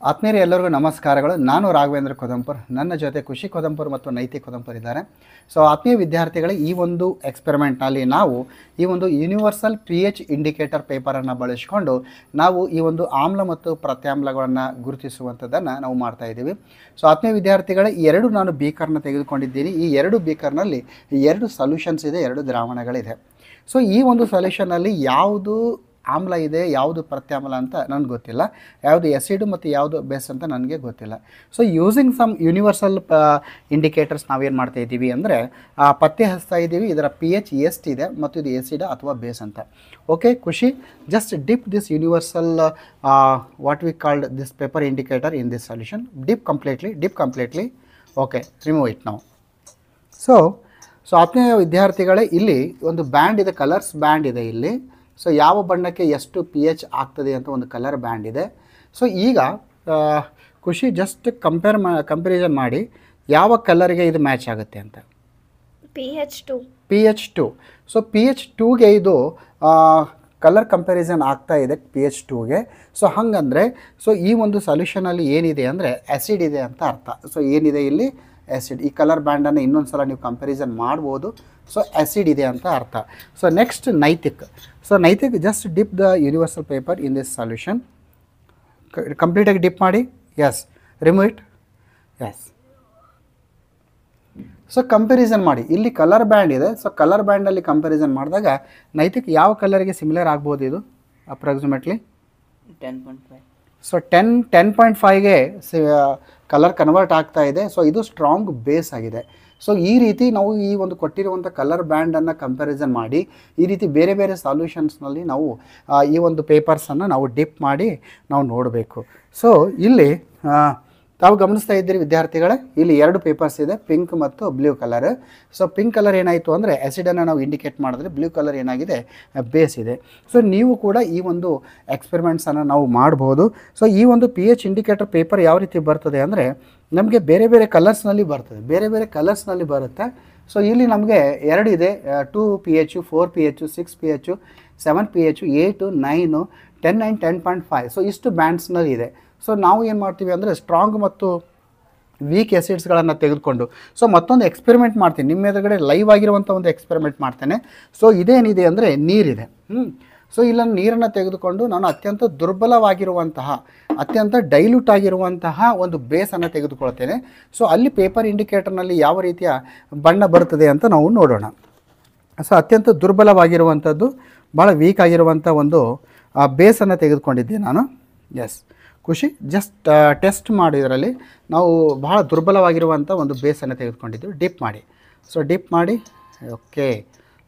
ಆತ್ಮೀಯರೇ ಎಲ್ಲರಿಗೂ ನಮಸ್ಕಾರಗಳು. ನಾನು ರಾಘವೇಂದ್ರ ಕೊದಂಪುರ್, ನನ್ನ ಜೊತೆ ಖುಷಿ ಕೊದಂಪುರ್ ಮತ್ತು ನೈತಿಕ್ ಕೊದಂಪುರ್ ಇದ್ದಾರೆ. ಸೊ ಆತ್ಮೀಯ ವಿದ್ಯಾರ್ಥಿಗಳೇ, ಈ ಒಂದು ಎಕ್ಸ್ಪೆರಿಮೆಂಟ್ನಲ್ಲಿ ನಾವು ಈ ಒಂದು ಯೂನಿವರ್ಸಲ್ pH ಇಂಡಿಕೇಟರ್ ಪೇಪರನ್ನು ಬಳಸಿಕೊಂಡು ನಾವು ಈ ಒಂದು ಆಮ್ಲ ಮತ್ತು ಪ್ರತ್ಯಾಮ್ಲಗಳನ್ನು ಗುರುತಿಸುವಂಥದ್ದನ್ನು ನಾವು ಮಾಡ್ತಾ ಇದ್ದೀವಿ. ಸೊ ಆತ್ಮೀಯ ವಿದ್ಯಾರ್ಥಿಗಳೇ, ಈ ಎರಡು ನಾನು ಬೀಕರ್ನ ತೆಗೆದುಕೊಂಡಿದ್ದೀನಿ. ಈ ಎರಡು ಬೀಕರ್ನಲ್ಲಿ ಎರಡು ಸೊಲ್ಯೂಷನ್ಸ್ ಇದೆ, ಎರಡು ದ್ರಾವಣಗಳಿದೆ. ಸೊ ಈ ಒಂದು ಸೊಲ್ಯೂಷನಲ್ಲಿ ಯಾವುದು ಆಮ್ಲ ಇದೆ, ಯಾವುದು ಪ್ರತ್ಯಾಮ್ಲ ಅಂತ ನನಗೆ ಗೊತ್ತಿಲ್ಲ, ಯಾವುದು ಎಸಿಡ್ ಮತ್ತು ಯಾವುದು ಬೇಸ್ ಅಂತ ನನಗೆ ಗೊತ್ತಿಲ್ಲ. So using some universal indicators ನಾವೇನು ಮಾಡ್ತಾ ಇದ್ದೀವಿ ಅಂದರೆ ಪತ್ತೆ ಹಚ್ತಾ ಇದ್ದೀವಿ ಇದರ pH ಎಷ್ಟಿದೆ ಮತ್ತು ಇದು ಎಸಿಡ್ ಅಥವಾ ಬೇಸ್ ಅಂತ. Okay Khushi, just dip this universal what we called this paper indicator in this solution. Dip completely. Okay, remove it ನಾವು. ಸೊ ಆತ್ಮೀಯ ವಿದ್ಯಾರ್ಥಿಗಳೇ, ಇಲ್ಲಿ ಒಂದು ಬ್ಯಾಂಡ್ ಇದೆ, ಕಲರ್ಸ್ ಬ್ಯಾಂಡ್ ಇದೆ ಇಲ್ಲಿ. ಸೊ ಯಾವ ಬಣ್ಣಕ್ಕೆ ಎಷ್ಟು pH ಆಗ್ತದೆ ಅಂತ ಒಂದು ಕಲರ್ ಬ್ಯಾಂಡ್ ಇದೆ. ಸೊ ಈಗ ಖುಷಿ ಜಸ್ಟ್ ಕಂಪ್ಯಾರಿಸನ್ ಮಾಡಿ ಯಾವ ಕಲರ್ಗೆ ಇದು ಮ್ಯಾಚ್ ಆಗುತ್ತೆ ಅಂತ. pH2. ಸೊ pH2ಗೆ ಇದು ಕಲರ್ ಕಂಪ್ಯಾರಿಸನ್ ಆಗ್ತಾ ಇದೆ pH2ಗೆ. ಸೊ ಹಾಗಂದರೆ ಸೊ ಈ ಒಂದು ಸೊಲ್ಯೂಷನಲ್ಲಿ ಏನಿದೆ ಅಂದರೆ ಆ್ಯಸಿಡ್ ಇದೆ ಅಂತ ಅರ್ಥ. ಸೊ ಏನಿದೆ ಇಲ್ಲಿ ಆ್ಯಸಿಡ್. ಈ ಕಲರ್ ಬ್ಯಾಂಡನ್ನು ಇನ್ನೊಂದು ಸಲ ನೀವು ಕಂಪ್ಯಾರಿಸನ್ ಮಾಡ್ಬೋದು. ಸೊ ಆ್ಯಸಿಡ್ ಇದೆ ಅಂತ ಅರ್ಥ. So next Naitik. So Naitik just dip the universal paper in this solution. ಕಂಪ್ಲೀಟಾಗಿ ಡಿಪ್ ಮಾಡಿ. Yes, remove it. Yes. So comparison ಮಾಡಿ. ಇಲ್ಲಿ ಕಲರ್ ಬ್ಯಾಂಡ್ ಇದೆ. ಸೊ ಕಲರ್ ಬ್ಯಾಂಡಲ್ಲಿ ಕಂಪ್ಯಾರಿಸನ್ ಮಾಡಿದಾಗ ನೈತಿಕ್ ಯಾವ ಕಲರ್ಗೆ ಸಿಮಿಲರ್ ಆಗ್ಬೋದು ಇದು ಅಪ್ರಾಕ್ಸಿಮೇಟ್ಲಿ 10.5. ಸೊ 10.5ಗೆ ಕಲರ್ ಕನ್ವರ್ಟ್ ಆಗ್ತಾ ಇದೆ. ಸೊ ಇದು ಸ್ಟ್ರಾಂಗ್ ಬೇಸ್ ಆಗಿದೆ. ಸೊ ಈ ರೀತಿ ನಾವು ಈ ಒಂದು ಕೊಟ್ಟಿರುವಂಥ ಕಲರ್ ಬ್ಯಾಂಡನ್ನು ಕಂಪ್ಯಾರಿಸನ್ ಮಾಡಿ ಈ ರೀತಿ ಬೇರೆ ಬೇರೆ ಸೊಲ್ಯೂಷನ್ಸ್ನಲ್ಲಿ ನಾವು ಈ ಒಂದು ಪೇಪರ್ಸನ್ನು ನಾವು ಡಿಪ್ ಮಾಡಿ ನಾವು ನೋಡಬೇಕು. ಸೊ ಇಲ್ಲಿ ತಾವು ಗಮನಿಸ್ತಾ ಇದ್ದೀರಿ ವಿದ್ಯಾರ್ಥಿಗಳೇ, ಇಲ್ಲಿ ಎರಡು ಪೇಪರ್ಸ್ ಇದೆ, ಪಿಂಕ್ ಮತ್ತು blue colour. So pink colour ಏನಾಯಿತು ಅಂದರೆ ಆ್ಯಸಿಡನ್ನು ನಾವು ಇಂಡಿಕೇಟ್ ಮಾಡಿದ್ರೆ, ಬ್ಲೂ ಕಲರ್ ಏನಾಗಿದೆ ಬೇಸ್ ಇದೆ. ಸೊ ನೀವು ಕೂಡ ಈ ಒಂದು ಎಕ್ಸ್ಪೆರಿಮೆಂಟ್ಸನ್ನು ನಾವು ಮಾಡ್ಬೋದು. ಸೊ ಈ ಒಂದು pH ಇಂಡಿಕೇಟರ್ ಪೇಪರ್ ಯಾವ ರೀತಿ ಬರ್ತದೆ ಅಂದರೆ ನಮಗೆ ಬೇರೆ ಬೇರೆ ಕಲರ್ಸ್ನಲ್ಲಿ ಬರುತ್ತೆ. ಸೊ ಇಲ್ಲಿ ನಮಗೆ ಎರಡು ಇದೆ, 2 pH, 4 pH, 6 pH, 7 pH, 8, 9, 10 and 10.5. So ಇಷ್ಟು ಬ್ಯಾಂಡ್ಸ್ನಲ್ಲಿ ಇದೆ. ಸೊ ನಾವು ಏನು ಮಾಡ್ತೀವಿ ಅಂದರೆ ಸ್ಟ್ರಾಂಗ್ ಮತ್ತು ವೀಕ್ ಆ್ಯಸಿಡ್ಸ್ಗಳನ್ನು ತೆಗೆದುಕೊಂಡು ಸೊ ಮತ್ತೊಂದು ಎಕ್ಸ್ಪೆರಿಮೆಂಟ್ ಮಾಡ್ತೀನಿ, ನಿಮ್ಮ ಎದುರುಗಡೆ ಲೈವ್ ಆಗಿರುವಂಥ ಒಂದು ಎಕ್ಸ್ಪೆರಿಮೆಂಟ್ ಮಾಡ್ತೇನೆ. ಸೊ ಇದೇನಿದೆ ಅಂದರೆ ನೀರಿದೆ. ಸೊ ಇಲ್ಲ ನೀರನ್ನು ತೆಗೆದುಕೊಂಡು ನಾನು ಅತ್ಯಂತ ದುರ್ಬಲವಾಗಿರುವಂತಹ, ಅತ್ಯಂತ ಡೈಲ್ಯೂಟ್ ಆಗಿರುವಂತಹ ಒಂದು ಬೇಸನ್ನು ತೆಗೆದುಕೊಳ್ತೇನೆ. ಸೊ ಅಲ್ಲಿ ಪೇಪರ್ ಇಂಡಿಕೇಟರ್ನಲ್ಲಿ ಯಾವ ರೀತಿಯ ಬಣ್ಣ ಬರ್ತದೆ ಅಂತ ನಾವು ನೋಡೋಣ. ಸೊ ಅತ್ಯಂತ ದುರ್ಬಲವಾಗಿರುವಂಥದ್ದು, ಭಾಳ ವೀಕ್ ಆಗಿರುವಂಥ ಒಂದು ಬೇಸನ್ನು ತೆಗೆದುಕೊಂಡಿದ್ದೆ ನಾನು. ಎಸ್ ಖುಷಿ, ಜಸ್ಟ್ ಟೆಸ್ಟ್ ಮಾಡಿದ್ರಲ್ಲಿ ನಾವು ಬಹಳ ದುರ್ಬಲವಾಗಿರುವಂಥ ಒಂದು ಬೇಸನ್ನು ತೆಗೆದುಕೊಂಡಿದ್ದು. ಡಿಪ್ ಮಾಡಿ. ಸೊ ಡಿಪ್ ಮಾಡಿ. Okay,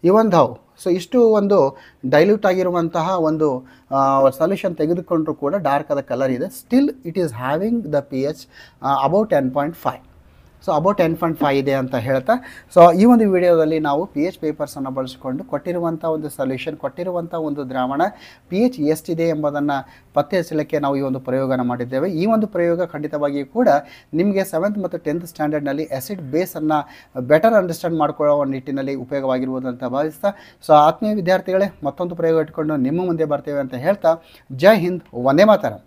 even how. ಸೊ ಇಷ್ಟು ಒಂದು ಡೈಲ್ಯೂಟ್ ಆಗಿರುವಂತಹ ಒಂದು ಸೊಲ್ಯೂಷನ್ ತೆಗೆದುಕೊಂಡ್ರೂ ಕೂಡ ಡಾರ್ಕ್ ಆದ ಕಲರ್ ಇದೆ. Still it is having the pH about 10.5. So about 10.5 ಇದೆ ಅಂತ ಹೇಳ್ತಾ, ಸೊ ಈ ಒಂದು ವಿಡಿಯೋದಲ್ಲಿ ನಾವು pH ಪೇಪರ್ಸನ್ನು ಬಳಸಿಕೊಂಡು ಕೊಟ್ಟಿರುವಂಥ ಒಂದು ಸೊಲ್ಯೂಷನ್, ಕೊಟ್ಟಿರುವಂಥ ಒಂದು ದ್ರಾವಣ pH ಎಷ್ಟಿದೆ ಎಂಬುದನ್ನು ಪತ್ತೆ ಹಚ್ಚಲಿಕ್ಕೆ ನಾವು ಈ ಒಂದು ಪ್ರಯೋಗನ ಮಾಡಿದ್ದೇವೆ. ಈ ಒಂದು ಪ್ರಯೋಗ ಖಂಡಿತವಾಗಿಯೂ ಕೂಡ ನಿಮಗೆ 7th ಮತ್ತು 10th ಸ್ಟ್ಯಾಂಡರ್ಡ್ನಲ್ಲಿ ಆ್ಯಸಿಡ್ ಬೇಸನ್ನು ಬೆಟರ್ ಅಂಡರ್ಸ್ಟ್ಯಾಂಡ್ ಮಾಡಿಕೊಳ್ಳುವ ನಿಟ್ಟಿನಲ್ಲಿ ಉಪಯೋಗವಾಗಿರುವುದು ಅಂತ ಭಾವಿಸ್ತಾ, ಸೊ ಆತ್ಮೀಯ ವಿದ್ಯಾರ್ಥಿಗಳೇ, ಮತ್ತೊಂದು ಪ್ರಯೋಗ ಇಟ್ಕೊಂಡು ನಿಮ್ಮ ಮುಂದೆ ಬರ್ತೇವೆ ಅಂತ ಹೇಳ್ತಾ, ಜೈ ಹಿಂದ್, ವಂದೇ ಮಾತರಂ.